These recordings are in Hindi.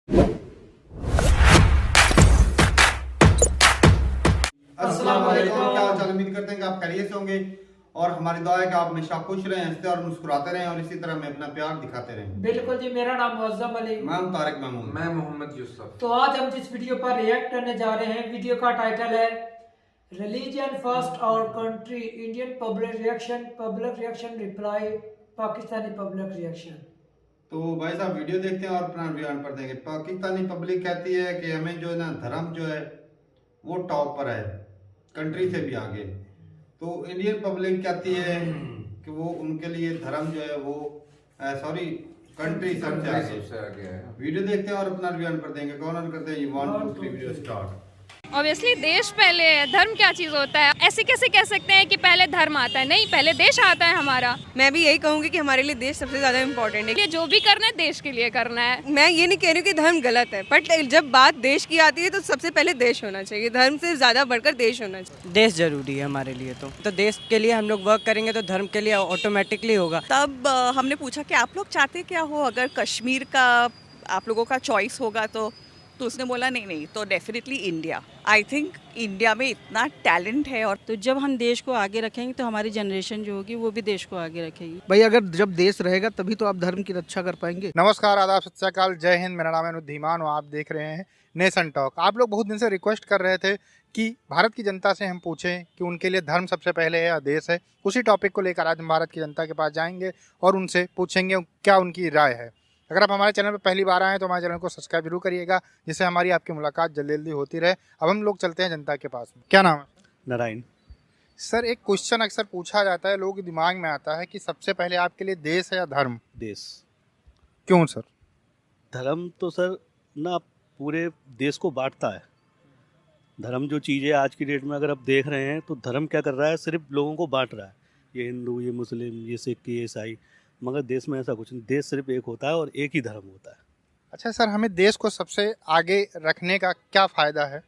अस्सलाम वालेकुम, क्या हाल चाल। उम्मीद करते हैं कि आप खैरियत से होंगे और हमारी दुआ है कि आप हमेशा खुश रहें, हंसते और मुस्कुराते रहें और इसी तरह में अपना प्यार दिखाते रहें। बिल्कुल जी, मेरा नाम मुअज्जम अली, मैं हूं तारिक महमूद, मैं मोहम्मद यूसुफ। तो आज हम जिस वीडियो पर रिएक्ट करने जा रहे हैं, वीडियो का टाइटल है रिलीजन फर्स्ट और country, Indian public reaction reply, Pakistani public reaction. तो भाई साहब वीडियो देखते हैं और अपना बयान पर देंगे। पाकिस्तानी पब्लिक कहती है कि हमें जो है ना धर्म जो है वो टॉप पर है, कंट्री से भी आगे। तो इंडियन पब्लिक कहती है कि वो उनके लिए धर्म जो है वो कंट्री सबसे आगे है। वीडियो देखते हैं और अपना बयान पर देंगे। कौन करते हैं? 1 2 3 वीडियो स्टार्ट। ऑब्वियसली देश पहले है, धर्म क्या चीज़ होता है? ऐसे कैसे कह सकते हैं कि पहले धर्म आता है? नहीं, पहले देश आता है हमारा। मैं भी यही कहूंगी कि हमारे लिए देश सबसे ज्यादा इम्पोर्टेंट है। ये जो भी करना है देश के लिए करना है। मैं ये नहीं कह रही हूँ कि धर्म गलत है, बट जब बात देश की आती है तो सबसे पहले देश होना चाहिए, धर्म से ज्यादा बढ़कर देश होना चाहिए। देश जरूरी है हमारे लिए, तो देश के लिए हम लोग वर्क करेंगे तो धर्म के लिए ऑटोमेटिकली होगा। तब हमने पूछा कि आप लोग चाहते क्या हो, अगर कश्मीर का आप लोगों का चॉइस होगा तो उसने बोला नहीं तो definitely India. I think India में इतना टैलेंट है। और तो जब हम देश को आगे रखेंगे तो हमारी जनरेशन जो होगी वो भी देश को आगे रखेगी। भाई अगर जब देश रहेगा तभी तो आप धर्म की रक्षा कर पाएंगे। नमस्कार, आदाब, सत श्री अकाल, जय हिंद। मेरा नाम है अनुधीमान और आप देख रहे हैं नेशन टॉक। आप लोग बहुत दिन से रिक्वेस्ट कर रहे थे कि भारत की जनता से हम पूछें कि उनके लिए धर्म सबसे पहले है या देश है। उसी टॉपिक को लेकर आज हम भारत की जनता के पास जाएंगे और उनसे पूछेंगे क्या उनकी राय है। अगर आप हमारे चैनल पर पहली बार आए हैं तो हमारे चैनल को सब्सक्राइब जरूर करिएगा, जिससे हमारी आपकी मुलाकात जल्दी जल्दी होती रहे। अब हम लोग चलते हैं जनता के पास। क्या नाम है? नारायण। सर, एक क्वेश्चन अक्सर पूछा जाता है, लोगों के दिमाग में आता है कि सबसे पहले आपके लिए देश है या धर्म? देश। क्यों सर? धर्म तो सर ना पूरे देश को बांटता है। धर्म जो चीज़ है आज की डेट में अगर आप देख रहे हैं तो धर्म क्या कर रहा है, सिर्फ लोगों को बांट रहा है। ये हिंदू, ये मुस्लिम, ये सिख, ये ईसाई। मगर देश में ऐसा कुछ नहीं, देश सिर्फ एक होता है और एक ही धर्म होता है। अच्छा सर, हमें देश को सबसे आगे रखने का क्या फ़ायदा है?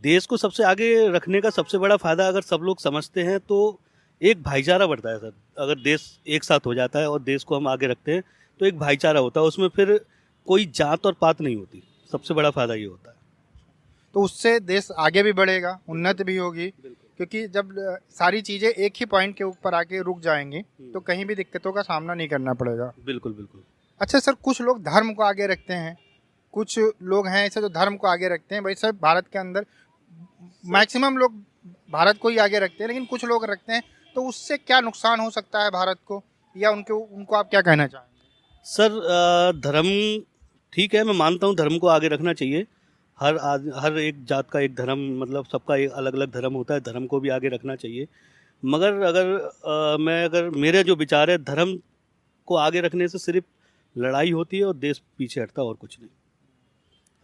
देश को सबसे आगे रखने का सबसे बड़ा फ़ायदा अगर सब लोग समझते हैं तो एक भाईचारा बढ़ता है सर। अगर देश एक साथ हो जाता है और देश को हम आगे रखते हैं तो एक भाईचारा होता है, उसमें फिर कोई जात और पात नहीं होती। सबसे बड़ा फ़ायदा ये होता है। तो उससे देश आगे भी बढ़ेगा, उन्नति भी होगी, क्योंकि जब सारी चीज़ें एक ही पॉइंट के ऊपर आके रुक जाएंगी तो कहीं भी दिक्कतों का सामना नहीं करना पड़ेगा। बिल्कुल बिल्कुल। अच्छा सर, कुछ लोग धर्म को आगे रखते हैं, कुछ लोग हैं ऐसे जो धर्म को आगे रखते हैं। भाई सर, भारत के अंदर मैक्सिमम लोग भारत को ही आगे रखते हैं, लेकिन कुछ लोग रखते हैं, तो उससे क्या नुकसान हो सकता है भारत को, या उनको आप क्या कहना चाहेंगे? सर धर्म ठीक है, मैं मानता हूँ धर्म को आगे रखना चाहिए। हर एक जात का एक धर्म, मतलब सबका एक अलग अलग धर्म होता है, धर्म को भी आगे रखना चाहिए। मगर अगर मेरे जो विचार है, धर्म को आगे रखने से सिर्फ लड़ाई होती है और देश पीछे हटता है और कुछ नहीं।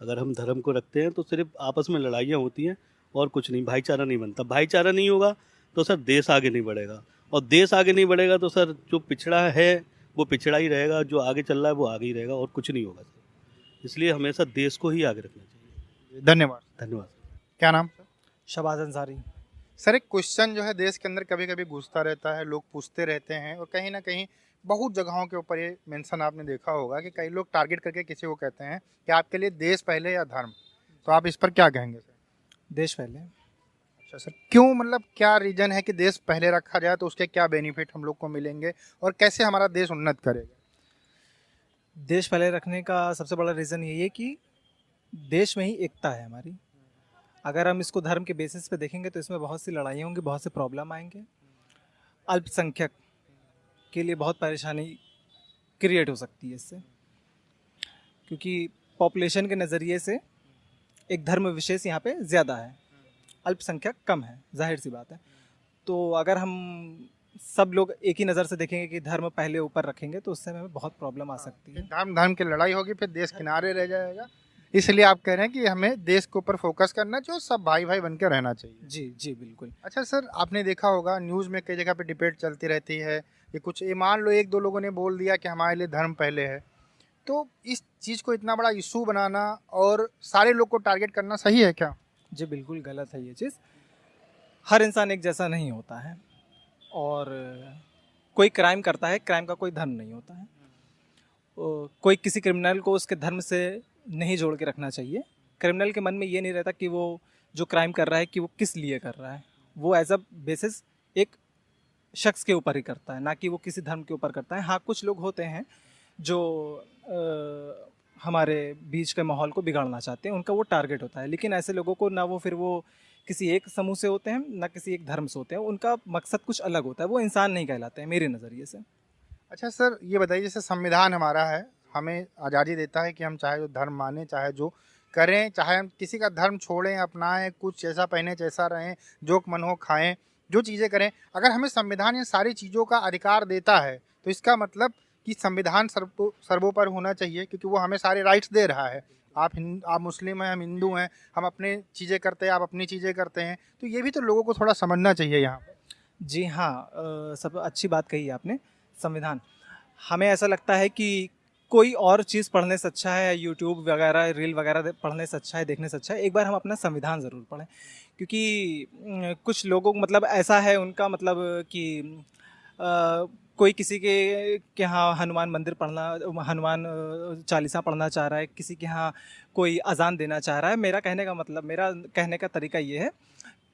अगर हम धर्म को रखते हैं तो सिर्फ आपस में लड़ाइयाँ होती हैं और कुछ नहीं, भाईचारा नहीं बनता। भाईचारा नहीं होगा तो सर देश आगे नहीं बढ़ेगा, और देश आगे नहीं बढ़ेगा तो सर जो पिछड़ा है वो पिछड़ा ही रहेगा, जो आगे चल रहा है वो आगे ही रहेगा और कुछ नहीं होगा सर। इसलिए हमेशा देश को ही आगे रखना चाहिए। धन्यवाद। धन्यवाद। क्या नाम? शबाज अंसारी। सर, एक क्वेश्चन जो है देश के अंदर कभी कभी घुसता रहता है, लोग पूछते रहते हैं, और कहीं ना कहीं बहुत जगहों के ऊपर ये मेंशन आपने देखा होगा कि कई लोग टारगेट करके किसी को कहते हैं कि आपके लिए देश पहले या धर्म। तो आप इस पर क्या कहेंगे सर? देश पहले। अच्छा सर, क्यों, मतलब क्या रीज़न है कि देश पहले रखा जाए, तो उसके क्या बेनिफिट हम लोग को मिलेंगे और कैसे हमारा देश उन्नत करेगा? देश पहले रखने का सबसे बड़ा रीज़न यही है कि देश में ही एकता है हमारी। अगर हम इसको धर्म के बेसिस पे देखेंगे तो इसमें बहुत सी लड़ाइयाँ होंगी, बहुत से प्रॉब्लम आएंगे। अल्पसंख्यक के लिए बहुत परेशानी क्रिएट हो सकती है इससे, क्योंकि पॉपुलेशन के नज़रिए से एक धर्म विशेष यहाँ पे ज़्यादा है, अल्पसंख्यक कम है, जाहिर सी बात है। तो अगर हम सब लोग एक ही नज़र से देखेंगे कि धर्म पहले ऊपर रखेंगे तो उससे हमें बहुत प्रॉब्लम आ सकती है। धर्म की लड़ाई होगी, फिर देश किनारे रह जाएगा। इसलिए आप कह रहे हैं कि हमें देश के ऊपर फोकस करना चाहिए, सब भाई भाई बनकर रहना चाहिए। जी जी बिल्कुल। अच्छा सर, आपने देखा होगा न्यूज़ में कई जगह पे डिबेट चलती रहती है कि कुछ, ये मान लो एक दो लोगों ने बोल दिया कि हमारे लिए धर्म पहले है, तो इस चीज़ को इतना बड़ा इशू बनाना और सारे लोग को टारगेट करना सही है क्या? जी बिल्कुल गलत है ये चीज़। हर इंसान एक जैसा नहीं होता है, और कोई क्राइम करता है, क्राइम का कोई धर्म नहीं होता है। कोई किसी क्रिमिनल को उसके धर्म से नहीं जोड़ के रखना चाहिए। क्रिमिनल के मन में ये नहीं रहता कि वो जो क्राइम कर रहा है कि वो किस लिए कर रहा है, वो एज अ बेसिस एक शख्स के ऊपर ही करता है, ना कि वो किसी धर्म के ऊपर करता है। हाँ, कुछ लोग होते हैं जो हमारे बीच के माहौल को बिगाड़ना चाहते हैं, उनका वो टारगेट होता है। लेकिन ऐसे लोगों को ना वो फिर वो किसी एक समूह से होते हैं, ना किसी एक धर्म से होते हैं, उनका मकसद कुछ अलग होता है, वो इंसान नहीं कहलाते हैं मेरे नज़रिए से। अच्छा सर, ये बताइए, जैसे संविधान हमारा है, हमें आज़ादी देता है कि हम चाहे जो धर्म माने, चाहे जो करें, चाहे हम किसी का धर्म छोड़ें, अपनाएं, कुछ जैसा पहने जैसा रहें, जो मन हो खाएं, जो चीज़ें करें। अगर हमें संविधान ये सारी चीज़ों का अधिकार देता है तो इसका मतलब कि संविधान सर्वोपरि होना चाहिए, क्योंकि वो हमें सारे राइट्स दे रहा है। आप मुस्लिम हैं, हम हिंदू हैं, हम अपने चीज़ें करते हैं, आप अपनी चीज़ें करते हैं, तो ये भी तो लोगों को थोड़ा समझना चाहिए यहाँ पर। जी हाँ, सब अच्छी बात कही आपने। संविधान, हमें ऐसा लगता है कि कोई और चीज़ पढ़ने से अच्छा है, यूट्यूब वगैरह रील वगैरह पढ़ने से अच्छा है, देखने से अच्छा है एक बार हम अपना संविधान ज़रूर पढ़ें। क्योंकि कुछ लोगों को मतलब ऐसा है उनका मतलब कि कोई किसी के यहाँ हनुमान मंदिर पढ़ना, हनुमान चालीसा पढ़ना चाह रहा है, किसी के यहाँ कोई अजान देना चाह रहा है। मेरा कहने का तरीका ये है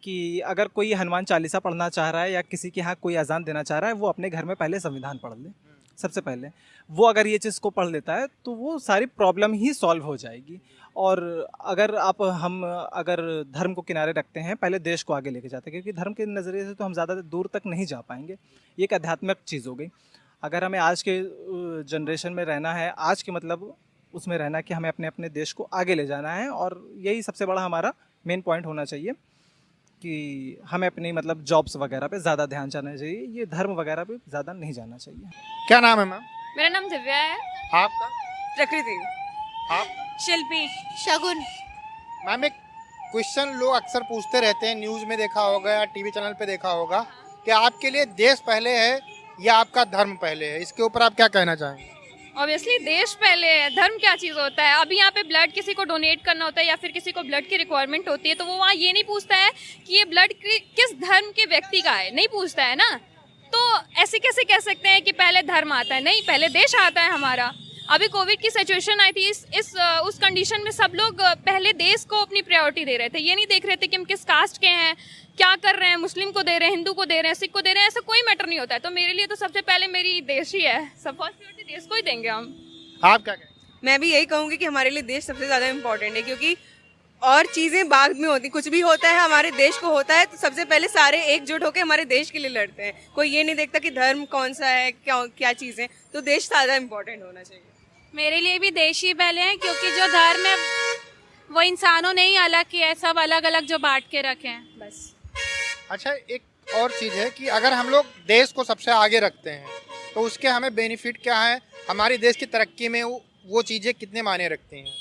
कि अगर कोई हनुमान चालीसा पढ़ना चाह रहा है या किसी के यहाँ कोई अजान देना चाह रहा है, वो अपने घर में पहले संविधान पढ़ ले। सबसे पहले वो अगर ये चीज़ को पढ़ लेता है तो वो सारी प्रॉब्लम ही सॉल्व हो जाएगी। और अगर अगर धर्म को किनारे रखते हैं, पहले देश को आगे लेके जाते हैं, क्योंकि धर्म के नज़रिए से तो हम ज़्यादा दूर तक नहीं जा पाएंगे। ये एक आध्यात्मिक चीज़ हो गई। अगर हमें आज के जनरेशन में रहना है, आज के मतलब उसमें रहना कि हमें अपने अपने देश को आगे ले जाना है, और यही सबसे बड़ा हमारा मेन पॉइंट होना चाहिए कि हमें अपनी मतलब जॉब्स वगैरह पे ज़्यादा ध्यान जाना चाहिए, ये धर्म वगैरह पे ज़्यादा नहीं जाना चाहिए। क्या नाम है मैम? मेरा नाम दिव्या है। आपका? प्रकृति। आप? शिल्पी। शगुन। मैम, एक क्वेश्चन लोग अक्सर पूछते रहते हैं, न्यूज़ में देखा होगा या टीवी चैनल पे देखा होगा, कि आपके लिए देश पहले है या आपका धर्म पहले है? इसके ऊपर आप क्या कहना चाहेंगे? ऑब्वियसली देश पहले है, धर्म क्या चीज़ होता है। अभी यहाँ पे ब्लड किसी को डोनेट करना होता है या फिर किसी को ब्लड की रिक्वायरमेंट होती है, तो वो वहाँ ये नहीं पूछता है कि ये ब्लड किस धर्म के व्यक्ति का है, नहीं पूछता है ना। तो ऐसे कैसे कह सकते हैं कि पहले धर्म आता है? नहीं, पहले देश आता है हमारा। अभी कोविड की सिचुएशन आई थी, उस कंडीशन में सब लोग पहले देश को अपनी प्रायोरिटी दे रहे थे। ये नहीं देख रहे थे कि हम किस कास्ट के हैं, क्या कर रहे हैं, मुस्लिम को दे रहे हैं, हिंदू को दे रहे हैं, सिख को दे रहे हैं, ऐसा कोई मैटर नहीं होता है। तो मेरे लिए तो सबसे पहले मेरी देश ही है, सब फर्स्ट प्रायोरिटी देश को ही देंगे हम। आप क्या कहेंगे? मैं भी यही कहूँगी कि हमारे लिए देश सबसे ज़्यादा इम्पोर्टेंट है, क्योंकि और चीज़ें बाद में होती, कुछ भी होता है हमारे देश को होता है तो सबसे पहले सारे एकजुट होकर हमारे देश के लिए लड़ते हैं। कोई ये नहीं देखता कि धर्म कौन सा है, क्या चीज़ें, तो देश ज़्यादा इम्पोर्टेंट होना चाहिए। मेरे लिए भी देश ही पहले है, क्योंकि जो धर्म है वो इंसानों ने ही अलग किया है, सब अलग अलग जो बांट के रखे हैं बस। अच्छा, एक और चीज़ है कि अगर हम लोग देश को सबसे आगे रखते हैं तो उसके हमें बेनिफिट क्या है, हमारी देश की तरक्की में वो चीज़ें कितने मायने रखती हैं?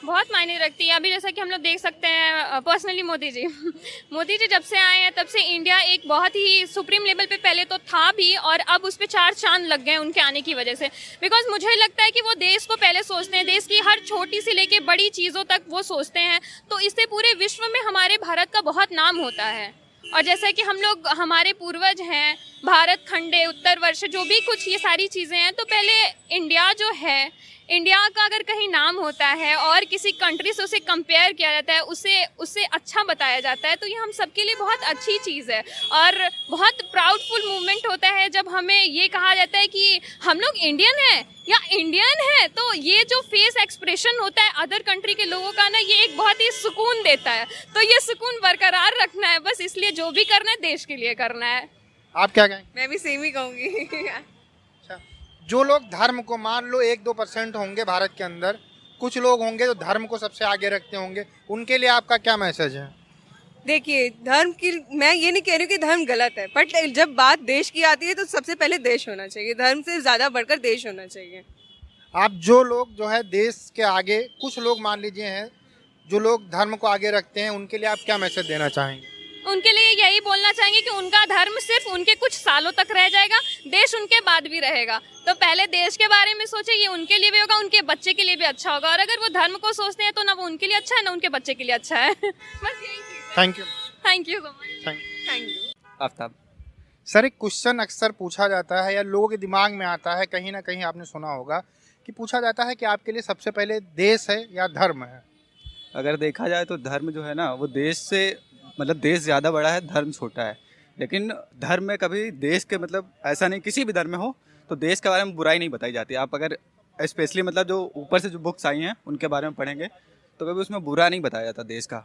बहुत मायने रखती है। अभी जैसा कि हम लोग देख सकते हैं पर्सनली मोदी जी जब से आए हैं तब से इंडिया एक बहुत ही सुप्रीम लेवल पे पहले तो था भी, और अब उस पर 4 चांद लग गए उनके आने की वजह से। बिकॉज मुझे लगता है कि वो देश को पहले सोचते हैं, देश की हर छोटी से लेके बड़ी चीज़ों तक वो सोचते हैं, तो इससे पूरे विश्व में हमारे भारत का बहुत नाम होता है। और जैसा कि हम लोग, हमारे पूर्वज हैं, भारत खंडे, उत्तरवर्ष, जो भी कुछ ये सारी चीज़ें हैं, तो पहले इंडिया जो है, इंडिया का अगर कहीं नाम होता है और किसी कंट्री से उसे कंपेयर किया जाता है, उससे अच्छा बताया जाता है, तो ये हम सबके लिए बहुत अच्छी चीज़ है और बहुत प्राउडफुल मूवमेंट होता है जब हमें ये कहा जाता है कि हम लोग इंडियन हैं या इंडियन है। तो ये जो फेस एक्सप्रेशन होता है अदर कंट्री के लोगों का ना, ये एक बहुत ही सुकून देता है। तो ये सुकून बरकरार रखना है बस, इसलिए जो भी करना है देश के लिए करना है। आप क्या कहेंगे? मैं भी सेम ही कहूँगी। जो लोग धर्म को, मान लो 1-2% होंगे भारत के अंदर, कुछ लोग होंगे जो धर्म को सबसे आगे रखते होंगे, उनके लिए आपका क्या मैसेज है? देखिए, धर्म की, मैं ये नहीं कह रही हूँ कि धर्म गलत है, बट जब बात देश की आती है तो सबसे पहले देश होना चाहिए, धर्म से ज़्यादा बढ़कर देश होना चाहिए। आप जो लोग जो है देश के आगे, कुछ लोग मान लीजिए हैं जो लोग धर्म को आगे रखते हैं, उनके लिए आप क्या मैसेज देना चाहेंगे? उनके लिए यही बोलना चाहेंगे कि उनका धर्म सिर्फ उनके कुछ सालों तक रह जाएगा, देश उनके बाद भी रहेगा। तो पहले देश के बारे में सोचे, ये उनके लिए भी होगा, उनके बच्चे के लिए भी अच्छा होगा। और अगर वो धर्म को सोचते हैं तो ना वो उनके लिए अच्छा है ना उनके बच्चे के लिए अच्छा है। बस यही चीज़। Thank you. Thank you so much. Thank you. Aftab sir, एक क्वेश्चन अक्सर पूछा जाता है या लोगों के दिमाग में आता है, कहीं ना कहीं आपने सुना होगा कि पूछा जाता है कि आपके लिए सबसे पहले देश है या धर्म है? अगर देखा जाए तो धर्म जो है ना वो देश से मतलब देश ज़्यादा बड़ा है, धर्म छोटा है। लेकिन धर्म में कभी देश के मतलब ऐसा नहीं, किसी भी धर्म में हो तो देश के बारे में बुराई नहीं बताई जाती। आप अगर स्पेशली मतलब जो ऊपर से जो बुक्स आई हैं उनके बारे में पढ़ेंगे तो कभी उसमें बुरा नहीं बताया जाता देश का।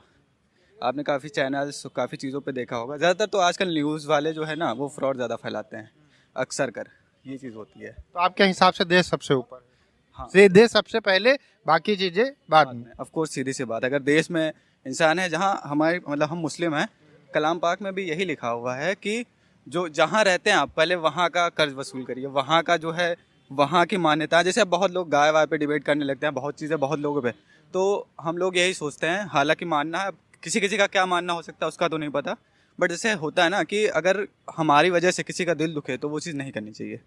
आपने काफ़ी चैनल्स काफ़ी चीज़ों पे देखा होगा। ज़्यादातर तो आजकल न्यूज़ वाले जो है ना वो फ्रॉड ज़्यादा फैलाते हैं, अक्सर कर ये चीज़ होती है। तो आपके हिसाब से देश सबसे ऊपर है? हाँ, देश सबसे पहले, बाकी चीज़ें बाद में। ऑफ कोर्स सीधी सी बात, अगर देश में इंसान है जहाँ हमारे मतलब हम मुस्लिम हैं, कलाम पाक में भी यही लिखा हुआ है कि जो जहाँ रहते हैं आप पहले वहाँ का कर्ज वसूल करिए, वहाँ का जो है वहाँ की मान्यता। जैसे अब बहुत लोग गाय वाय पे डिबेट करने लगते हैं, बहुत चीज़ें बहुत लोगों पे, तो हम लोग यही सोचते हैं, हालांकि मानना है किसी किसी का क्या मानना हो सकता है उसका तो नहीं पता, बट जैसे होता है ना कि अगर हमारी वजह से किसी का दिल दुखे तो वो चीज़ नहीं करनी चाहिए,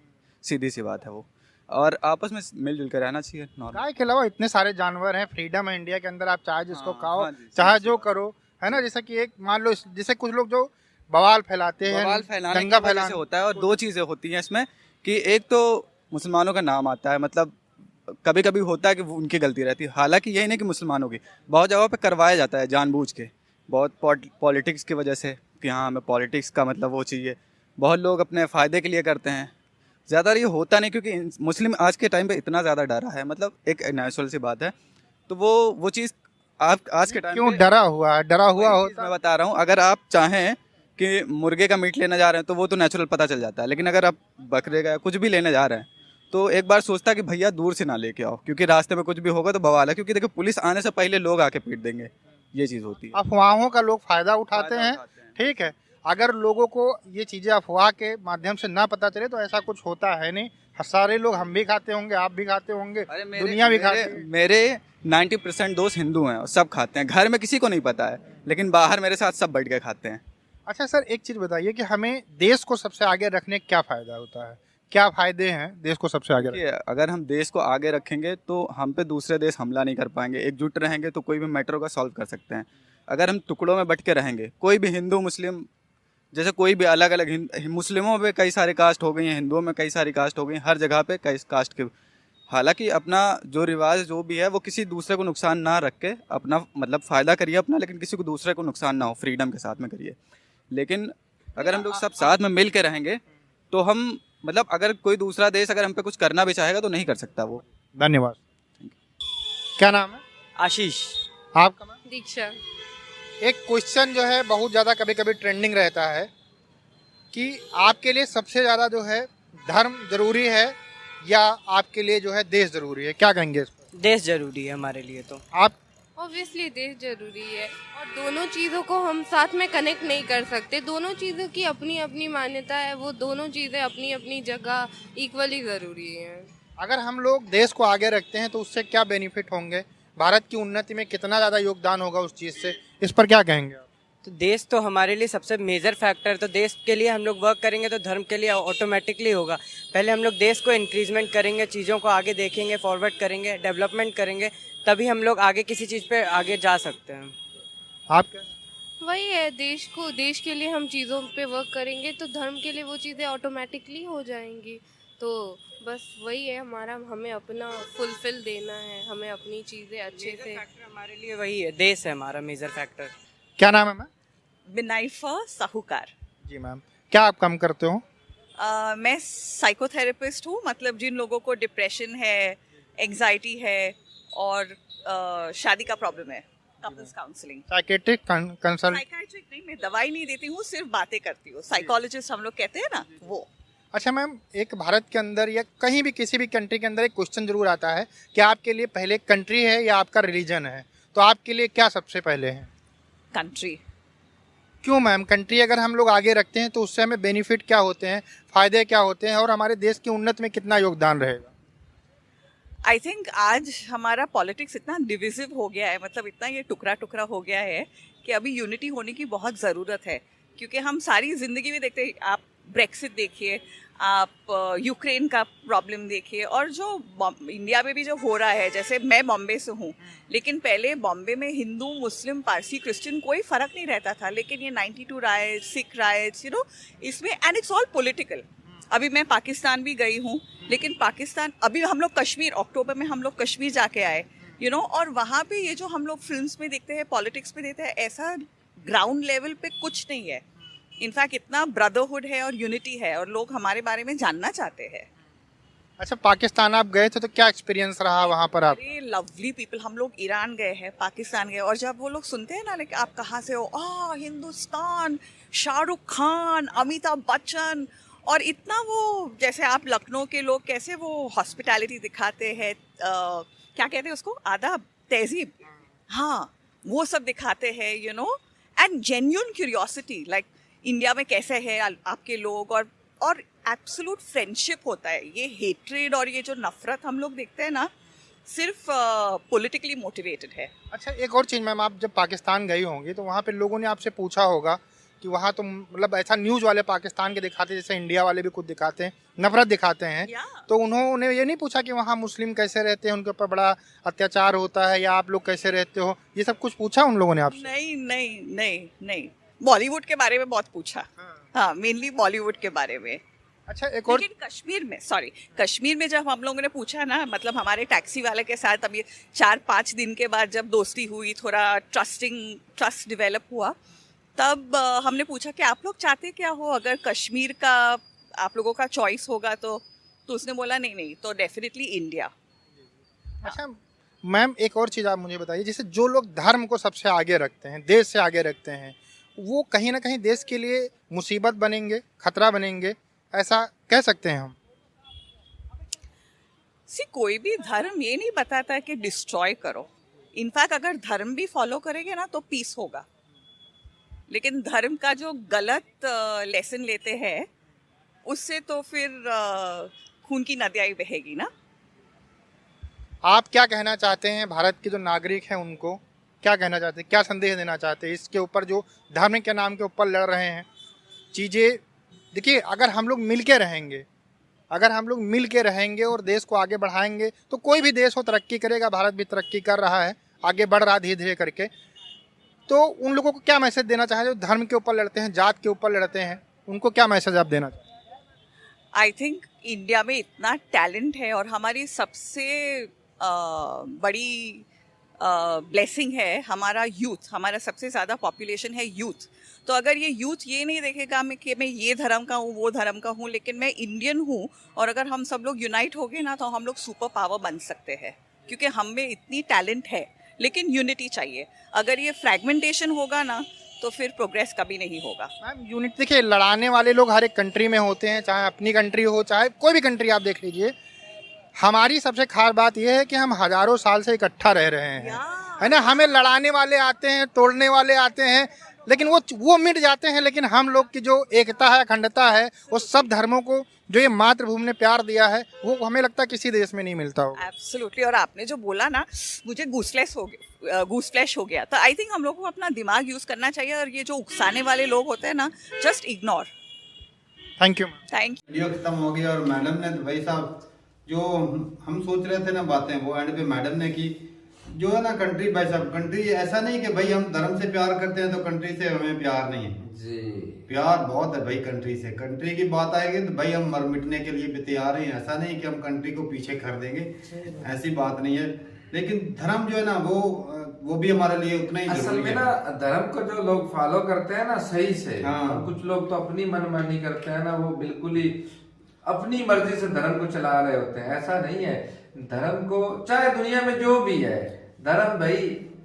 सीधी सी बात है वो। और आपस में मिलजुल कर रहना चाहिए नॉर्मल। गाय के अलावा इतने सारे जानवर हैं, फ्रीडम है इंडिया के अंदर, आप चाहे जिसको हाँ, खाओ हाँ जी, चाहे सही जो बात। करो, है ना। जैसे कि एक मान लो जैसे कुछ लोग जो बवाल फैलाते हैं, बवाल फैलाने दंगा की वजह से फैलाने होता है। और दो चीज़ें होती हैं इसमें कि एक तो मुसलमानों का नाम आता है, मतलब कभी कभी होता है कि वो उनकी गलती रहती है, हालांकि यही नहीं कि मुसलमानों की, बहुत जगहों पे करवाया जाता है जानबूझ के, बहुत पॉलिटिक्स की वजह से कि हाँ हमें पॉलिटिक्स का मतलब वो चाहिए, बहुत लोग अपने फ़ायदे के लिए करते हैं। ज़्यादातर ये होता नहीं क्योंकि मुस्लिम आज के टाइम पे इतना ज़्यादा डरा है, मतलब एक नेचुरल सी बात है, तो वो चीज़ आप आज के टाइम क्यों पे डरा हुआ है? डरा हुआ वही चीज़ होता मैं बता रहा हूँ। अगर आप चाहें कि मुर्गे का मीट लेने जा रहे हैं तो वो तो नेचुरल पता चल जाता है, लेकिन अगर आप बकरे का कुछ भी लेने जा रहे हैं तो एक बार सोचता है कि भैया दूर से ना लेके आओ, क्योंकि रास्ते में कुछ भी होगा तो बवाल है, क्योंकि देखो पुलिस आने से पहले लोग आके पीट देंगे, ये चीज़ होती है। अफवाहों का लोग फायदा उठाते फायदा हैं, उठाते हैं। ठीक है। अगर लोगों को ये चीज़ें अफवाह के माध्यम से ना पता चले तो ऐसा कुछ होता है नहीं। सारे लोग, हम भी खाते होंगे, आप भी खाते होंगे, अरे दुनिया भी खाती है। मेरे 90% दोस्त हिंदू हैं और सब खाते हैं, घर में किसी को नहीं पता है, लेकिन बाहर मेरे साथ सब बैठ के खाते हैं। अच्छा सर, एक चीज़ बताइए कि हमें देश को सबसे आगे रखने क्या फ़ायदा होता है? क्या फ़ायदे हैं देश को सबसे आगे रखने? देखिए, अगर हम देश को आगे रखेंगे तो हम पे दूसरे देश हमला नहीं कर पाएंगे। एकजुट रहेंगे तो कोई भी मैटर का सॉल्व कर सकते हैं। अगर हम टुकड़ों में बट के रहेंगे, कोई भी हिंदू मुस्लिम, जैसे कोई भी अलग अलग मुस्लिमों में कई सारे कास्ट हो गई हैं, हिंदुओं में कई सारी कास्ट हो गई, हर जगह पे कई कास्ट के, हालांकि अपना जो रिवाज जो भी है वो किसी दूसरे को नुकसान ना रख के अपना मतलब फ़ायदा करिए अपना, लेकिन किसी को दूसरे को नुकसान ना हो, फ्रीडम के साथ में करिए। लेकिन अगर हम लोग सब साथ में मिल के रहेंगे तो हम मतलब अगर कोई दूसरा देश अगर हम पे कुछ करना भी चाहेगा तो नहीं कर सकता वो। धन्यवाद। क्या नाम है? आशीष। आपका नाम? दीक्षा। एक क्वेश्चन जो है बहुत ज़्यादा कभी कभी ट्रेंडिंग रहता है कि आपके लिए सबसे ज़्यादा जो है धर्म जरूरी है या आपके लिए जो है देश जरूरी है? क्या कहेंगे इस पर? देश जरूरी है हमारे लिए तो। आप? ऑब्वियसली देश जरूरी है, और दोनों चीज़ों को हम साथ में कनेक्ट नहीं कर सकते। दोनों चीज़ों की अपनी अपनी मान्यता है, वो दोनों चीज़ें अपनी अपनी जगह इक्वली ज़रूरी हैं। अगर हम लोग देश को आगे रखते हैं तो उससे क्या बेनिफिट होंगे? भारत की उन्नति में कितना ज़्यादा योगदान होगा उस चीज़ से? इस पर क्या कहेंगे आप? तो देश तो हमारे लिए सबसे मेजर फैक्टर, तो देश के लिए हम लोग वर्क करेंगे तो धर्म के लिए ऑटोमेटिकली होगा। पहले हम लोग देश को इंक्रीजमेंट करेंगे, चीज़ों को आगे देखेंगे, फॉरवर्ड करेंगे, डेवलपमेंट करेंगे, तभी हम लोग आगे किसी चीज़ पे आगे जा सकते हैं। आप क्या? वही है, देश के लिए हम चीज़ों पे वर्क करेंगे तो धर्म के लिए वो चीज़ें ऑटोमेटिकली हो जाएंगी। तो बस वही है हमारा, हमें अपना फुलफिल देना है, हमें अपनी चीज़ें अच्छे से। हमारे लिए वही है, देश है हमारा मेजर फैक्टर। क्या नाम है मैम? बिनाइफा साहूकार। जी मैम, क्या आप काम करते हो? मैं साइकोथेरेपिस्ट हूँ, मतलब जिन लोगों को डिप्रेशन है, एंजाइटी है और शादी का प्रॉब्लम है, couples counselling. Psychiatric consult? Psychiatric नहीं, मैं दवाई नहीं देती हूँ, सिर्फ बातें करती हूँ। साइकोलॉजिस्ट हम लोग कहते हैं ना, वो। अच्छा मैम, एक भारत के अंदर या कहीं भी किसी भी कंट्री के अंदर एक क्वेश्चन जरूर आता है कि आपके लिए पहले कंट्री है या आपका रिलीजन है, तो आपके लिए क्या सबसे पहले है? कंट्री। क्यों मैम? कंट्री अगर हम लोग आगे रखते हैं तो उससे हमें बेनिफिट क्या होते हैं, फ़ायदे क्या होते हैं और हमारे देश की उन्नति में कितना योगदान रहेगा? आई थिंक आज हमारा पॉलिटिक्स इतना डिविजिव हो गया है, मतलब इतना ये टुकड़ा टुकड़ा हो गया है कि अभी यूनिटी होने की बहुत ज़रूरत है। क्योंकि हम सारी ज़िंदगी में देखते हैं, आप ब्रेक्सिट देखिए, आप यूक्रेन का प्रॉब्लम देखिए, और जो इंडिया में भी जो हो रहा है, जैसे मैं बॉम्बे से हूँ, लेकिन पहले बॉम्बे में हिंदू मुस्लिम पारसी क्रिश्चियन कोई फ़र्क नहीं रहता था, लेकिन ये 92 राइट्स, सिख राइट्स, इसमें, एंड इट्स ऑल पॉलिटिकल। अभी मैं पाकिस्तान भी गई हूँ, लेकिन पाकिस्तान अभी हम लोग कश्मीर, अक्टूबर में हम लोग कश्मीर जाके आए, और वहाँ पे ये जो हम लोग फिल्म्स में देखते हैं, पॉलिटिक्स में देखते हैं, ऐसा ग्राउंड लेवल पे कुछ नहीं है। इनफैक्ट इतना ब्रदरहुड है और यूनिटी है और लोग हमारे बारे में जानना चाहते हैं। अच्छा, पाकिस्तान आप गए थे तो क्या एक्सपीरियंस रहा वहाँ पर आप? अरे लवली पीपल, हम लोग ईरान गए हैं, पाकिस्तान गए, और जब वो लोग सुनते हैं ना कि आप कहाँ से हो, हिंदुस्तान, शाहरुख खान, अमिताभ बच्चन, और इतना वो जैसे आप लखनऊ के लोग कैसे वो हॉस्पिटैलिटी दिखाते हैं, क्या कहते हैं उसको, आदाब, तहजीब, हाँ वो सब दिखाते हैं, and genuine curiosity, like India में कैसे है आपके लोग, और एब्सोल्यूट फ्रेंडशिप होता है। ये हेट्रेड और ये जो नफरत हम लोग देखते हैं ना, सिर्फ पॉलिटिकली मोटिवेटेड है। अच्छा, एक और चीज़ मैम, आप जब पाकिस्तान गई होंगी तो वहाँ पे लोगों ने आपसे पूछा होगा कि वहाँ तो मतलब ऐसा न्यूज़ वाले पाकिस्तान के दिखाते हैं जैसे इंडिया वाले भी कुछ दिखाते हैं, नफरत दिखाते हैं, तो उन्होंने ये नहीं पूछा कि वहाँ मुस्लिम कैसे रहते हैं, उनके ऊपर बड़ा अत्याचार होता है, या आप लोग कैसे रहते हो, ये सब कुछ पूछा उन लोगों ने आपसे? नहीं, बॉलीवुड के बारे में बहुत पूछा, हाँ मेनली बॉलीवुड के बारे में। अच्छा, एक और, लेकिन कश्मीर में जब हम लोगों ने पूछा ना, मतलब हमारे टैक्सी वाले के साथ अभी 4-5 दिन के बाद जब दोस्ती हुई, थोड़ा ट्रस्ट डेवलप हुआ, तब हमने पूछा कि आप लोग चाहते क्या हो, अगर कश्मीर का आप लोगों का चॉइस होगा तो उसने बोला नहीं तो डेफिनेटली इंडिया। अच्छा मैम, एक और चीज़ आप मुझे बताइए, जैसे जो लोग धर्म को सबसे आगे रखते हैं, देश से आगे रखते हैं, वो कहीं ना कहीं देश के लिए मुसीबत बनेंगे, खतरा बनेंगे, ऐसा कह सकते हैं हम? कोई भी धर्म ये नहीं बताता कि डिस्ट्रॉय करो। इनफैक्ट अगर धर्म भी फॉलो करेंगे ना तो पीस होगा, लेकिन धर्म का जो गलत लेसन लेते हैं उससे तो फिर खून की नदियाँ ही बहेगी ना। आप क्या कहना चाहते हैं भारत के जो नागरिक हैं उनको, क्या कहना चाहते हैं, क्या संदेश देना चाहते हैं इसके ऊपर, जो धर्म के नाम के ऊपर लड़ रहे हैं चीज़ें? देखिए, अगर हम लोग मिल के रहेंगे और देश को आगे बढ़ाएंगे तो कोई भी देश हो तरक्की करेगा। भारत भी तरक्की कर रहा है, आगे बढ़ रहा है धीरे धीरे करके। तो उन लोगों को क्या मैसेज देना चाहें जो धर्म के ऊपर लड़ते हैं, जात के ऊपर लड़ते हैं, उनको क्या मैसेज आप देना चाहें? आई थिंक इंडिया में इतना टैलेंट है और हमारी सबसे बड़ी ब्लेसिंग है हमारा यूथ, हमारा सबसे ज़्यादा पॉपुलेशन है यूथ। तो अगर ये यूथ ये नहीं देखेगा कि मैं ये धर्म का हूँ, वो धर्म का हूँ, लेकिन मैं इंडियन हूँ, और अगर हम सब लोग यूनाइट हो गए ना तो हम लोग सुपर पावर बन सकते हैं, क्योंकि हम में इतनी टैलेंट है, लेकिन यूनिटी चाहिए। अगर ये फ्रैगमेंटेशन होगा ना तो फिर प्रोग्रेस कभी नहीं होगा। मैम, यूनिटी, देखिए लड़ाने वाले लोग हर एक कंट्री में होते हैं, चाहे अपनी कंट्री हो चाहे कोई भी कंट्री आप देख लीजिए। हमारी सबसे खास बात यह है कि हम हजारों साल से इकट्ठा रह रहे हैं, है ना। हमें लड़ाने वाले आते हैं, तोड़ने वाले आते हैं, लेकिन वो मिट जाते हैं। लेकिन हम लोग की जो एकता है, अखंडता है, वो सब धर्मों को जो ये मातृभूमि ने प्यार दिया है, वो हमें लगता है किसी देश में नहीं मिलता हो। एब्सोल्युटली। और आपने जो बोला ना, मुझे गूस फ्लैश हो गया। तो आई थिंक हम लोग को अपना दिमाग यूज करना चाहिए, और ये जो उकसाने वाले लोग होते हैं ना, just ignore. Thank you. Video खत्म हो गया और मैडम ने, भाई साहब, जो हम सोच रहे थे ना बातें, वो एंड पे मैडम ने की। जो है ना कंट्री, भाई साहब, कंट्री ऐसा नहीं कि भाई हम धर्म से प्यार करते हैं तो कंट्री से हमें प्यार नहीं है जी। प्यार बहुत है भाई कंट्री से। कंट्री की बात आएगी तो भाई हम मर मिटने के लिए भी तैयार हैं। ऐसा नहीं कि हम कंट्री को पीछे कर देंगे, ऐसी बात नहीं है। लेकिन धर्म जो है ना, वो भी हमारे लिए उतना ही असल में ना, धर्म को जो लोग फॉलो करते हैं ना सही से, और कुछ लोग तो अपनी मनमानी करते हैं ना, वो बिल्कुल ही अपनी मर्जी से धर्म को चला रहे होते हैं। ऐसा नहीं है। धर्म को, चाहे दुनिया में जो भी है, धर्म भाई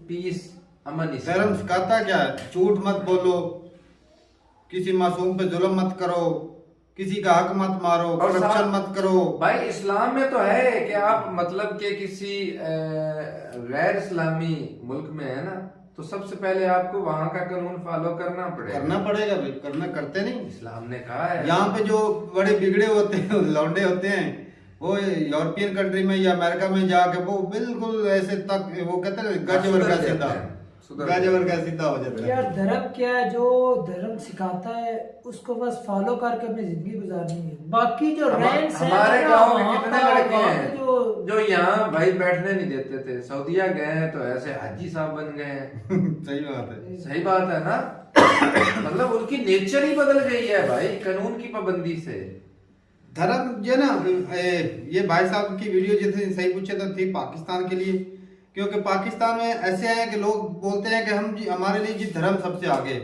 पीस, अमन। धर्म सिखाता क्या है? झूठ मत बोलो, किसी मासूम पे जुल्म मत करो, किसी का हक मत मारो, करप्शन मत करो। भाई इस्लाम में तो है कि आप मतलब के किसी गैर इस्लामी मुल्क में है ना, तो सबसे पहले आपको वहाँ का कानून फॉलो करना पड़ेगा भाई। करते नहीं, इस्लाम ने कहा है। यहाँ पे जो बड़े बिगड़े होते हैं, लौंडे होते हैं, वो यूरोपियन कंट्री में या अमेरिका में जाके वो बिल्कुल ऐसे तक, वो कहते हैं गजवर का सीधा हो जाता है। यार धर्म क्या है? जो धर्म सिखाता है उसको बस फॉलो करके अपनी जिंदगी गुजारनी है। बाकी जो हमारे गांव में कितने लड़के हैं जो यहाँ भाई बैठने नहीं देते थे, सऊदीया गए हैं तो ऐसे हाजी साहब बन गए हैं। सही बात है ना। मतलब उनकी नेचर ही बदल गई है भाई कानून की पाबंदी से। धर्म जो है ना, ये भाई साहब की वीडियो जैसे सही पूछे तो थी पाकिस्तान के लिए, क्योंकि पाकिस्तान में ऐसे हैं कि लोग बोलते हैं कि हम हमारे लिए जी धर्म सबसे आगे,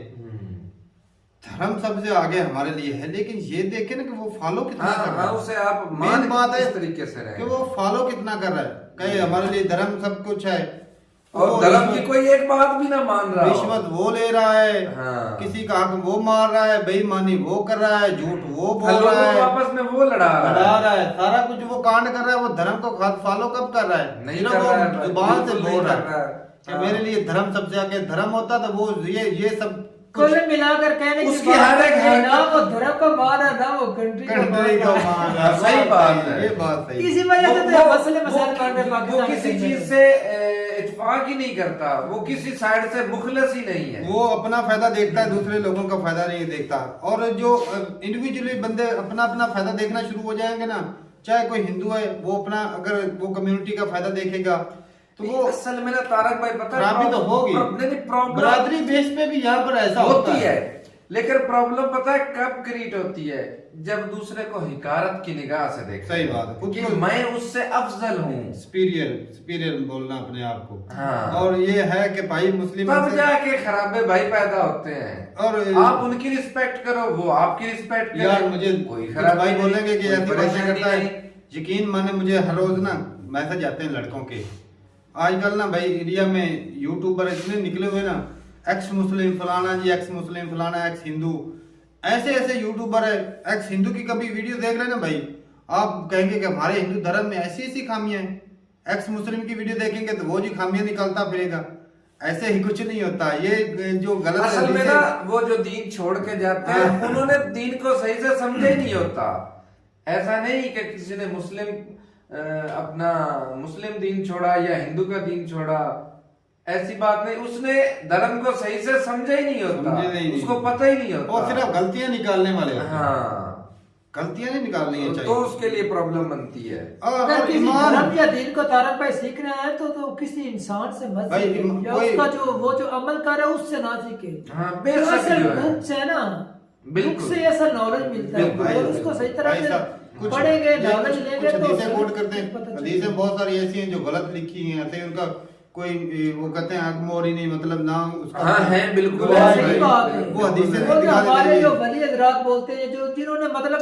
धर्म सबसे आगे हमारे लिए है, लेकिन ये देखे ना कि वो फॉलो कितना कर रहा है। उसे आप मेन बात है इस तरीके से रहे कि वो फॉलो कितना कर रहा है, कहे हमारे लिए धर्म सब कुछ है और धर्म की कोई एक बात भी ना मान रहा, रिश्वत वो ले रहा है, किसी का हक वो मार रहा है, बेईमानी वो कर रहा है, झूठ वो बोल रहा है, आपस में वो लड़ा रहा है, सारा कुछ वो कांड कर रहा है। वो धर्म को फॉलो कब कर रहा है? नहीं कर रहा है, जुबान से बोल रहा है कि मेरे लिए धर्म सबसे आगे। धर्म होता तो वो ये सब कुल मिलाकर कहने की उसकी बात हर एक है ना, वो धर्म का मान है ना, वो कंट्री का मान है। सही बात है, ये बात सही। इसी वजह से तो मसले मसाइल वो किसी चीज से इत्तेफाक ही नहीं करता, वो किसी साइड से मुखलस ही नहीं है, वो अपना फायदा देखता है, दूसरे लोगों का फायदा नहीं देखता। और जो इंडिविजुअली बंदे अपना अपना फायदा देखना शुरू हो जाएंगे ना, चाहे कोई हिंदू है वो अपना, अगर वो कम्युनिटी का फायदा देखेगा तो वो असल में ना तारक भाई पता खराबी तो होगी। बरादरी बेस पे भी यहाँ पर ऐसा होता है, लेकिन प्रॉब्लम पता है कब क्रिएट होती है? जब दूसरे को हिकारत की निगाह से देखते। सही बात है, कि मैं उससे अफजल हूँ, सुपीरियर बोलना अपने आप को। हाँ। और ये है कि भाई मुस्लिम तब जाके खराबे भाई पैदा होते हैं, और आप उनकी रिस्पेक्ट करो, वो आपकी रिस्पेक्ट करें। यार मुझे कोई खराब भाई बोलेंगे कि ऐसी बातें करता है, यकीन माने मुझे हर रोज ना मैसेज आते हैं लड़कों के। आजकल ना भाई इंडिया में यूट्यूबर इतने निकले हुए ना, एक्स मुस्लिम फलाना जी, एक्स मुस्लिम फलाना, एक्स हिंदू, ऐसे ऐसे यूट्यूबर है। एक्स हिंदू की कभी वीडियो देख रहे ना भाई, आप कहेंगे कि हमारे हिंदू धर्म में ऐसी ऐसी खामियां हैं। एक्स मुस्लिम की वीडियो देखेंगे तो वो जी खामियां निकालता फिरेगा। ऐसे ही कुछ नहीं होता, ये जो गलत असल में ना वो जो दीन छोड़ के जाते हैं उन्होंने दीन को सही से समझे ही नहीं होता। ऐसा नहीं कि किसी ने अपना मुस्लिम दीन छोड़ा या हिंदू का दीन छोड़ा, ऐसी बात नहीं। उसने धर्म को सही से समझा ही नहीं होता, उसको पता ही नहीं होता, और सिर्फ गलतियां निकालने वाले। हाँ, गलतियां नहीं निकालनी चाहिए, तो उसके लिए प्रॉब्लम बनती है। अगर किसी धर्म या दीन को तारक भाई सीखना है तो किसी इंसान से मत सीखे, या उसका जो अमल कर रहा है उससे ना सीखे। बुक से ना, बुक से ऐसा नॉलेज मिलता है, और उसको सही तरह से पढ़ेंगे, नॉलेज लेंगे तो कोट करते हैं। हदीसें बहुत सारी ऐसी हैं जो गलत लिखी हैं, ऐसे उनका कोई वो कहते हैं अकमोरी नहीं, मतलब ना उसका। हाँ है बिल्कुल, सही बात है। वो हदीसें हमारे जो वली हजरात बोलते हैं, जो जिन्होंने मतलब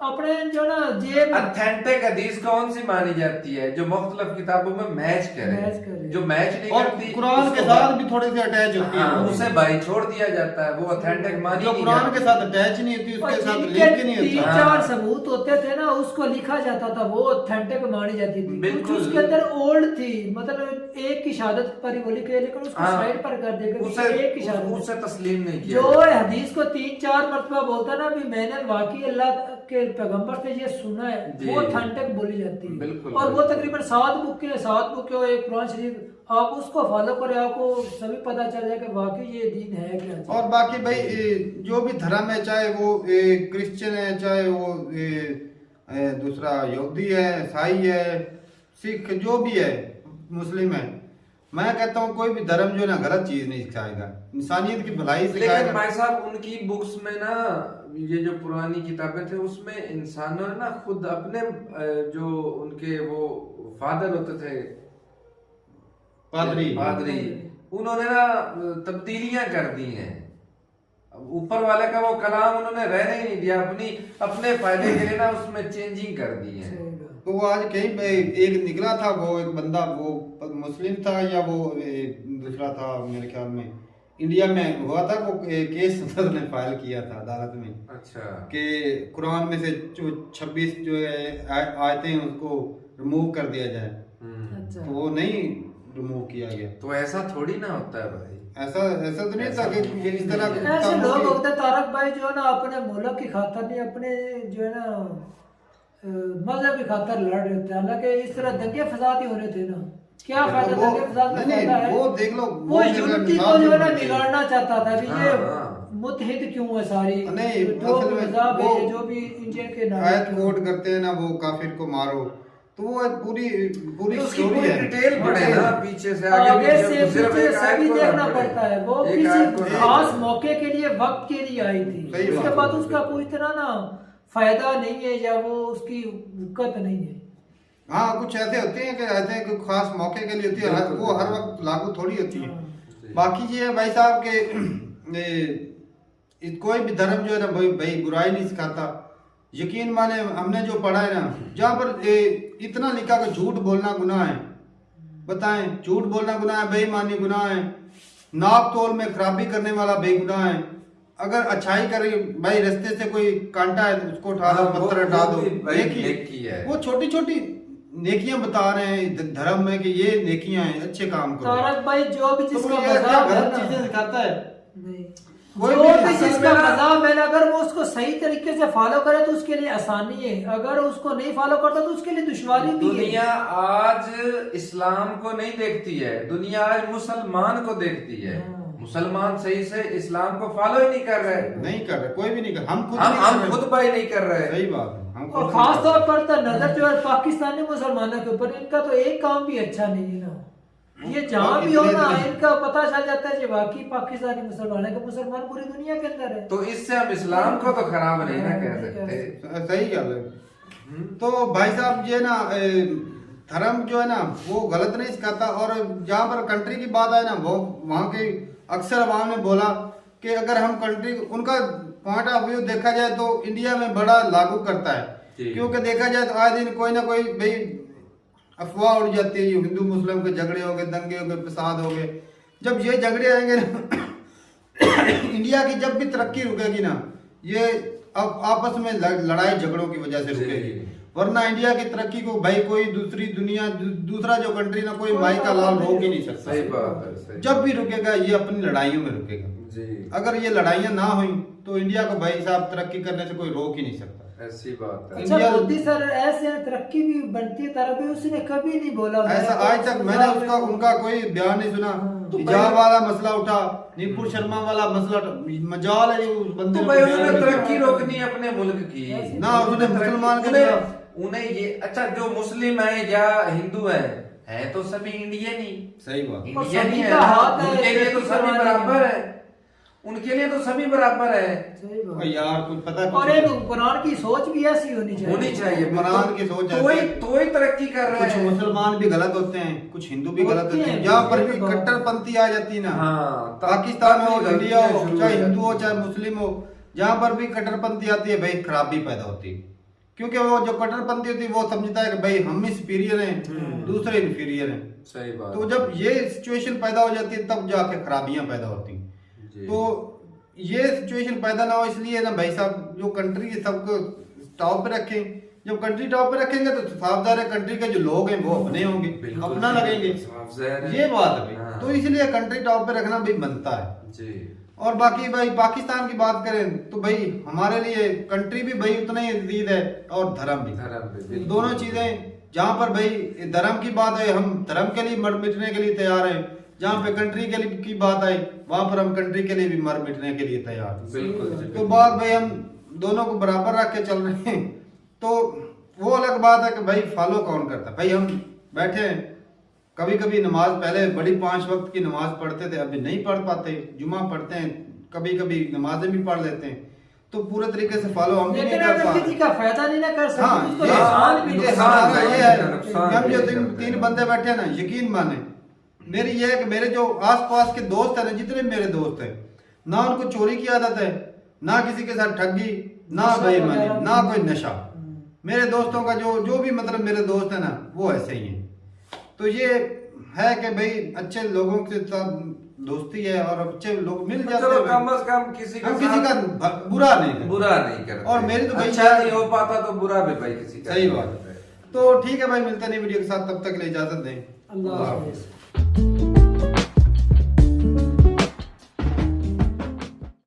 अपने जो ना जेब ऑथेंटिक हदीस कौन सी मानी जाती है? जो मुख्तलिफ किताबों में मैच करे, जो मैच नहीं करती, कुरान के साथ भी थोड़े से अटैच होती है, उसे भाई छोड़ दिया जाता है, वो ऑथेंटिक मानी। जो कुरान के साथ अटैच नहीं होती उसके साथ लिंक नहीं होता। 3-4 सबूत होते थे ना, उसको लिखा जाता था, वो ऑथेंटिक मानी जाती थी। कुछ उसके अंदर ओल्ड थी, मतलब एक की शहादत पर ही बोली गई, लेकिन उसको साइड पर कर देगा, एक की शहादत उससे तस्लीम नहीं किया। जो हदीस को 3-4 मरतबा बोलता ना भी मैंने वाकई अल्लाह के पैगंबर से ये सुना है, वो ऑथेंटिक बोली जाती है। और वो तकरीबन 7 बुक के एक कुरान शरीफ, आप उसको फॉलो करें, आपको सभी पता चल जाए कि वाकई ये दीन है क्या। और बाकी भाई जो भी धर्म है, चाहे वो क्रिश्चियन है, चाहे वो दूसरा यहूदी है, ईसाई है, सिख, जो भी है, मुस्लिम है, मैं कहता हूँ कोई भी धर्म जो है ना गलत चीज नहीं सिखाएगा, इंसानियत की भलाई सिखाएगा। लेकिन भाई साहब उनकी बुक्स में ना, ये जो पुरानी किताबें थे उसमें इंसानों ने ना खुद अपने जो उनके वो फादर होते थे, पादरी, उन्होंने ना तब्दीलियां कर दी हैं। ऊपर वाले का वो कलाम उन्होंने रहने ही नहीं दिया, अपने फायदे के लिए ना उसमें चेंजिंग कर दी है। तो वो आज कहीं पे एक निकला था, वो एक बंदा, वो मुस्लिम था या वो दूसरा था, मेरे ख्याल में इंडिया में हुआ था, वो केस ने फाइल किया था अदालत में। अच्छा। कि कुरान में से जो 26 जो आयतें हैं उसको रिमूव कर दिया जाए। अच्छा। तो वो नहीं रिमूव किया गया। तो ऐसा थोड़ी ना होता है भाई, ऐसा तो नहीं था कि इस तरह ऐसे लोग होते हैं तारक भाई जो है ना अपने मुल्क की खातिर नहीं, अपने जो है ना मजहब की खातिर लड़ रहे होते हैं। हालांकि इस तरह दंगे फसाद ही होने थे ना, क्या फायदा दंगे फसाद में है? वो देख लो, वो यूनिटी को जो है ना बिगाड़ना चाहता था। ये मुतहिद क्यों है सारी, नहीं जो भी इंडियन के आयत कोट करते हैं ना, वो काफिर को मारो, तो वो पूरी स्टोरी है, डिटेल पढ़े ना पीछे से आगे से पीछे सभी देखना पड़ता है। वो किसी खास मौके के लिए, वक्त के लिए आई थी, उसके बाद उसका कोई तरह ना फायदा नहीं है या वो उसकी हुक्कत नहीं है। हाँ, कुछ ऐसे होते हैं कि ऐसे हैं कि खास मौके के लिए होती है, वो हर वक्त लागू थोड़ी होती है। बाकी ये है भाई साहब के कोई भी धर्म जो है ना भाई बुराई नहीं सिखाता। यकीन माने हमने जो पढ़ा है ना, जहाँ पर इतना लिखा कि झूठ बोलना गुनाह है, बताएं, झूठ बोलना गुनाह है, बेईमानी गुनाह है, नाप तोल में खराबी करने वाला बेगुनाह है। अगर अच्छाई करे भाई, रास्ते से कोई कांटा है उसको उठा दो, पत्थर हटा दो, नेकी है। वो छोटी छोटी नेकियां बता रहे हैं धर्म में कि ये नेकियां हैं, अच्छे काम करो। तारक भाई जो भी जिसका गलत चीजें सिखाता है, जो भी जिसका मज़ाक है, अगर वो उसको सही तरीके से फॉलो करे तो उसके लिए आसानी है, अगर उसको नहीं फॉलो करता तो उसके लिए दुश्वारी भी है। दुनिया आज इस्लाम को नहीं देखती है, दुनिया आज मुसलमान को देखती है। मुसलमान सही से इस्लाम को फॉलो ही नहीं कर रहे, नहीं कर रहे, कोई भी नहीं कर, हम खुद भाई नहीं कर रहे। सही बात है। और खास तौर पर तो नजर जो है पाकिस्तानी मुसलमानों के ऊपर, इनका तो एक काम भी अच्छा नहीं है ना, ये जहाँ भी हो ना इनका पता चल जाता है कि वाकई पाकिस्तानी मुसलमान है कि मुसलमान पूरी दुनिया के अंदर है। तो इससे हम इस्लाम को तो खराब नहीं ना कह सकते। सही गल है। तो भाई साहब ये ना धर्म जो है ना वो गलत नहीं सिखाता। और जहाँ पर कंट्री की बात है ना, वो वहाँ के अक्सर अवाम ने बोला कि अगर हम कंट्री, उनका पॉइंट ऑफ व्यू देखा जाए तो इंडिया में बड़ा लागू करता है, क्योंकि देखा जाए तो आए दिन कोई ना कोई भाई अफवाह उड़ जाती है, हिंदू मुस्लिम के झगड़े हो गए, दंगे हो गए, फसाद हो गए। जब ये झगड़े आएंगे ना इंडिया की जब भी तरक्की रुकेगी ना, ये अब आपस में लड़ाई झगड़ों की वजह से रुकेगी। वरना इंडिया की तरक्की को भाई कोई दूसरी दुनिया दूसरा जो कंट्री ना कोई माई का लाल रोक ही नहीं सकता। सही बात है। जब भी रुकेगा ये अपनी लड़ाइयों में रुकेगा। अगर ये लड़ाइयाँ ना हुई तो इंडिया को भाई साहब तरक्की करने से कोई रोक ही नहीं सकता। ऐसी बात है। अच्छा मोदी सर, ऐसे तरक्की भी बनती है, तरक्की उसने कभी नहीं बोला ऐसा। आज तक मैंने उनका कोई बयान नहीं सुना। हिजाब वाला मसला उठा, नुपुर शर्मा वाला मसला, मजाल है उस बंदे। तो भाई उन्होंने तरक्की रोकनी है अपने मुल्क की ना, उन्होंने मुसलमान के उन्हें ये अच्छा जो मुस्लिम है या हिंदू है तो सभी इंडियन ही। सही बात, इंडियन ही है, उनके लिए तो सभी बराबर है, उनके लिए तो सभी बराबर है यार। कुछ पता और कुरान की सोच भी ऐसी होनी चाहिए। कुरान की सोच तो ही तरक्की कर रहे हैं। कुछ मुसलमान भी गलत होते हैं, कुछ हिंदू भी गलत होते हैं। जहाँ पर भी कट्टरपंथी आ जाती है ना, पाकिस्तान हो, इंडिया हो, चाहे हिंदू हो चाहे मुस्लिम हो, जहाँ पर भी कट्टरपंथी आती है भाई खराबी पैदा होती है। क्योंकि वो जो कट्टरपंथी होती है वो समझता है कि भाई हम ही सुपीरियर हैं, दूसरे इन्फीरियर हैं। सही बात। तो जब ये सिचुएशन पैदा हो जाती है तब जाके खराबियां पैदा होती हैं। तो ये सिचुएशन पैदा ना हो इसलिए ना भाई साहब जो कंट्री है सबको टॉप पे रखें। जब कंट्री टॉप पे रखेंगे तो साफदार है कंट्री के जो लोग हैं वो अपने होंगे, अपना लगेंगे, ये बात है भाई। तो इसलिए कंट्री टॉप पे रखना भी बनता है जी। और बाकी भाई पाकिस्तान की बात करें तो भाई हमारे लिए कंट्री भी भाई उतना ही अजीज है और धर्म भी। दोनों चीजें, जहाँ पर भाई धर्म की बात है हम धर्म के लिए मर मिटने के लिए तैयार हैं, जहाँ पे कंट्री के लिए की बात आई वहां पर हम कंट्री के लिए भी मर मिटने के लिए तैयार। बिल्कुल। तो बात भाई हम दोनों को बराबर रख के चल रहे हैं। तो वो अलग बात है कि भाई फॉलो कौन करता है। भाई हम बैठे हैं, कभी कभी नमाज पहले बड़ी 5 वक्त की नमाज पढ़ते थे, अभी नहीं पढ़ पाते, जुमा पढ़ते हैं, कभी कभी नमाजें भी पढ़ लेते हैं, तो पूरे तरीके से फॉलो हम भी नहीं कर पाते। किसी का फायदा नहीं ना कर सकते। हाँ, ये है। हम जो 3 बंदे बैठे ना, यकीन माने मेरी ये है कि मेरे जो आसपास के दोस्त हैं ना, जितने मेरे दोस्त हैं, ना उनको चोरी की आदत है, ना किसी के साथ ठगी, ना बेईमानी, ना कोई नशा। मेरे दोस्तों का जो भी मतलब मेरे दोस्त है ना वो ऐसे ही हैं। तो ये है कि भाई अच्छे लोगों के साथ दोस्ती है और अच्छे लोग मिल जाते हैं। कम से कम किसी का बुरा नहीं करते। और मेरी तो भाई अच्छा नहीं हो पाता तो बुरा भी भाई किसी का। सही बात है। तो ठीक है भाई, मिलते नहीं वीडियो के साथ, तब तक के लिए इजाजत दें। अल्लाह हाफिज़।